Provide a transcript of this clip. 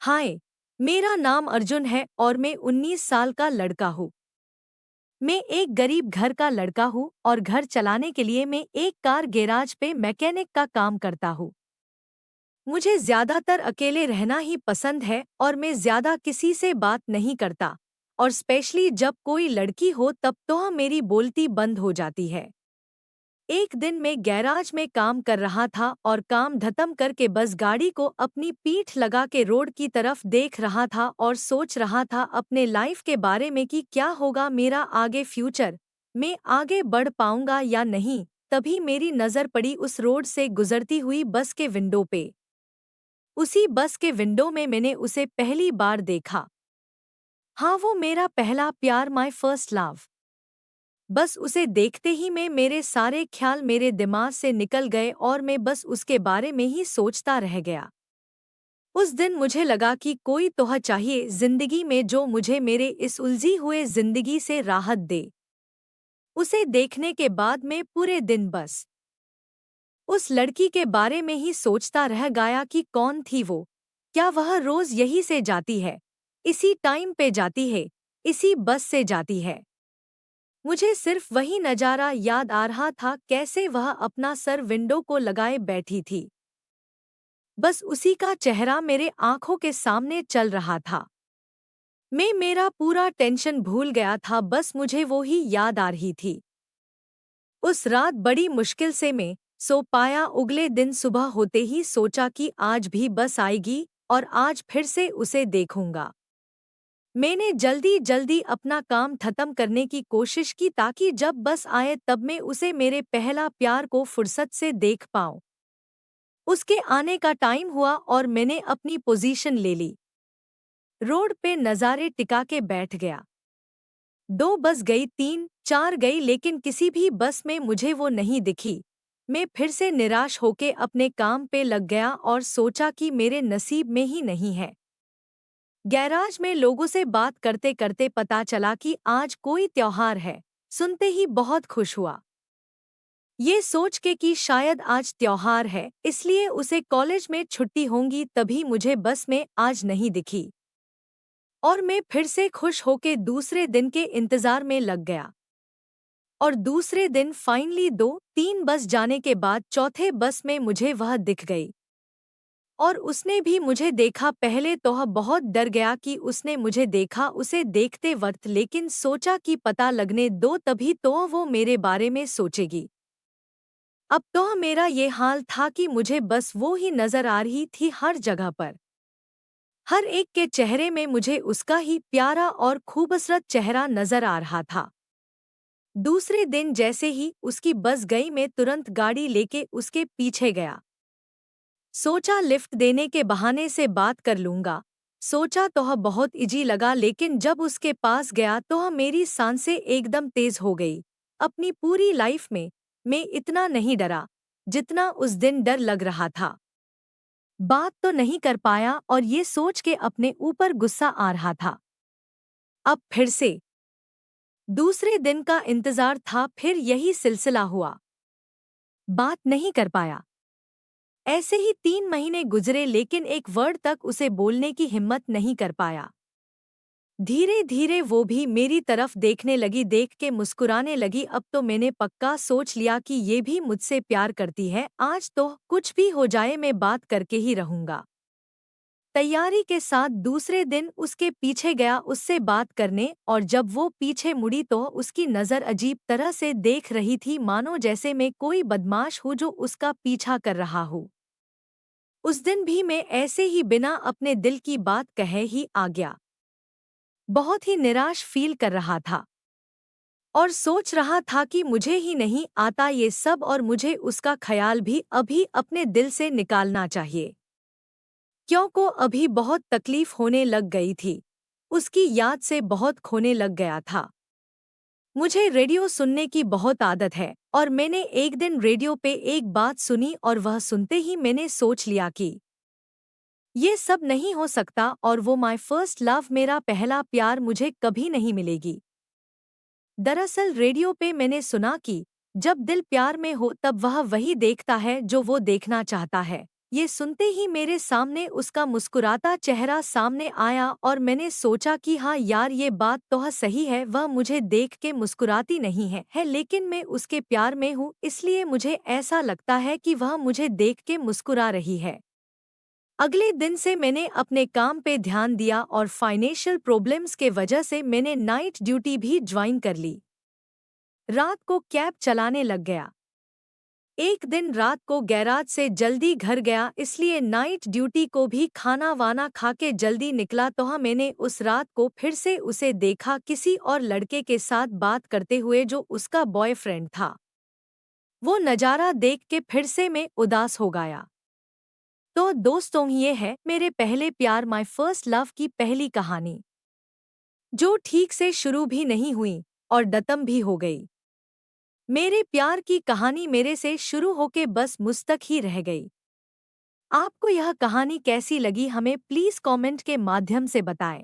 हाय, मेरा नाम अर्जुन है और मैं 19 साल का लड़का हूँ। मैं एक गरीब घर का लड़का हूँ और घर चलाने के लिए मैं एक कार गैराज पे मैकेनिक का काम करता हूँ। मुझे ज्यादातर अकेले रहना ही पसंद है और मैं ज्यादा किसी से बात नहीं करता और स्पेशली जब कोई लड़की हो तब तो मेरी बोलती बंद हो जाती है। एक दिन मैं गैराज में काम कर रहा था और काम खत्म करके बस गाड़ी को अपनी पीठ लगा के रोड की तरफ देख रहा था और सोच रहा था अपने लाइफ के बारे में कि क्या होगा मेरा आगे फ्यूचर, मैं आगे बढ़ पाऊंगा या नहीं। तभी मेरी नज़र पड़ी उस रोड से गुजरती हुई बस के विंडो पे। उसी बस के विंडो में मैंने उसे पहली बार देखा। हाँ, वो मेरा पहला प्यार, माय फर्स्ट लव। बस उसे देखते ही मेरे सारे ख्याल मेरे दिमाग से निकल गए और मैं बस उसके बारे में ही सोचता रह गया। उस दिन मुझे लगा कि कोई तोह चाहिए जिंदगी में जो मुझे मेरे इस उलझी हुए जिंदगी से राहत दे। उसे देखने के बाद मैं पूरे दिन बस उस लड़की के बारे में ही सोचता रह गया कि कौन थी वो, क्या वह रोज यही से जाती है, इसी टाइम पे जाती है, इसी बस से जाती है। मुझे सिर्फ वही नजारा याद आ रहा था, कैसे वह अपना सर विंडो को लगाए बैठी थी। बस उसी का चेहरा मेरे आंखों के सामने चल रहा था। मैं मेरा पूरा टेंशन भूल गया था, बस मुझे वो ही याद आ रही थी। उस रात बड़ी मुश्किल से मैं सो पाया। अगले दिन सुबह होते ही सोचा कि आज भी बस आएगी और आज फिर से उसे देखूंगा। मैंने जल्दी जल्दी अपना काम खत्म करने की कोशिश की ताकि जब बस आए तब मैं उसे, मेरे पहला प्यार को फुर्सत से देख पाऊं। उसके आने का टाइम हुआ और मैंने अपनी पोजीशन ले ली। रोड पे नज़ारे टिका के बैठ गया। 2 बस गई, 3, 4 गई, लेकिन किसी भी बस में मुझे वो नहीं दिखी। मैं फिर से निराश होके अपने काम पे लग गया और सोचा कि मेरे नसीब में ही नहीं है। गैराज में लोगों से बात करते करते पता चला कि आज कोई त्योहार है। सुनते ही बहुत खुश हुआ। ये सोच के कि शायद आज त्योहार है इसलिए उसे कॉलेज में छुट्टी होंगी, तभी मुझे बस में आज नहीं दिखी। और मैं फिर से खुश होके दूसरे दिन के इंतजार में लग गया। और दूसरे दिन फाइनली 2-3 बस जाने के बाद चौथे बस में मुझे वह दिख गई। और उसने भी मुझे देखा। पहले तो वह बहुत डर गया कि उसने मुझे देखा उसे देखते वक्त, लेकिन सोचा कि पता लगने दो, तभी तो वो मेरे बारे में सोचेगी। अब तो मेरा ये हाल था कि मुझे बस वो ही नजर आ रही थी हर जगह पर। हर एक के चेहरे में मुझे उसका ही प्यारा और खूबसूरत चेहरा नजर आ रहा था। दूसरे दिन जैसे ही उसकी बस गई, मैं तुरंत गाड़ी लेके उसके पीछे गया। सोचा लिफ्ट देने के बहाने से बात कर लूंगा। सोचा तो बहुत इजी लगा, लेकिन जब उसके पास गया तो मेरी सांसें एकदम तेज हो गई। अपनी पूरी लाइफ में मैं इतना नहीं डरा जितना उस दिन डर लग रहा था। बात तो नहीं कर पाया और ये सोच के अपने ऊपर गुस्सा आ रहा था। अब फिर से दूसरे दिन का इंतजार था, फिर यही सिलसिला हुआ। बात नहीं कर पाया। ऐसे ही 3 महीने गुजरे, लेकिन एक वर्ड तक उसे बोलने की हिम्मत नहीं कर पाया। धीरे धीरे वो भी मेरी तरफ देखने लगी, देख के मुस्कुराने लगी। अब तो मैंने पक्का सोच लिया कि ये भी मुझसे प्यार करती है। आज तो कुछ भी हो जाए मैं बात करके ही रहूंगा। तैयारी के साथ दूसरे दिन उसके पीछे गया उससे बात करने, और जब वो पीछे मुड़ी तो उसकी नज़र अजीब तरह से देख रही थी, मानो जैसे मैं कोई बदमाश हूँ जो उसका पीछा कर रहा हूँ। उस दिन भी मैं ऐसे ही बिना अपने दिल की बात कहे ही आ गया। बहुत ही निराश फील कर रहा था और सोच रहा था कि मुझे ही नहीं आता ये सब और मुझे उसका ख्याल भी अभी अपने दिल से निकालना चाहिए, क्योंकि अभी बहुत तकलीफ होने लग गई थी। उसकी याद से बहुत खोने लग गया था। मुझे रेडियो सुनने की बहुत आदत है और मैंने एक दिन रेडियो पे एक बात सुनी और वह सुनते ही मैंने सोच लिया कि ये सब नहीं हो सकता और वो माय फर्स्ट लव, मेरा पहला प्यार, मुझे कभी नहीं मिलेगी। दरअसल रेडियो पे मैंने सुना कि जब दिल प्यार में हो तब वह वही देखता है जो वो देखना चाहता है। ये सुनते ही मेरे सामने उसका मुस्कुराता चेहरा सामने आया और मैंने सोचा कि हाँ यार, ये बात तो सही है, वह मुझे देख के मुस्कुराती नहीं है लेकिन मैं उसके प्यार में हूँ, इसलिए मुझे ऐसा लगता है कि वह मुझे देख के मुस्कुरा रही है। अगले दिन से मैंने अपने काम पे ध्यान दिया और फाइनेंशियल प्रॉब्लम्स के वजह से मैंने नाइट ड्यूटी भी ज्वाइन कर ली। रात को कैब चलाने लग गया। एक दिन रात को गैराज से जल्दी घर गया, इसलिए नाइट ड्यूटी को भी खाना वाना खा के जल्दी निकला। तो हाँ, मैंने उस रात को फिर से उसे देखा किसी और लड़के के साथ बात करते हुए जो उसका बॉयफ्रेंड था। वो नज़ारा देख के फिर से मैं उदास हो गया। तो दोस्तों, ये है मेरे पहले प्यार माय फर्स्ट लव की पहली कहानी, जो ठीक से शुरू भी नहीं हुई और ख़त्म भी हो गई। मेरे प्यार की कहानी मेरे से शुरू होके बस मुझ तक ही रह गई। आपको यह कहानी कैसी लगी, हमें प्लीज़ कमेंट के माध्यम से बताएं।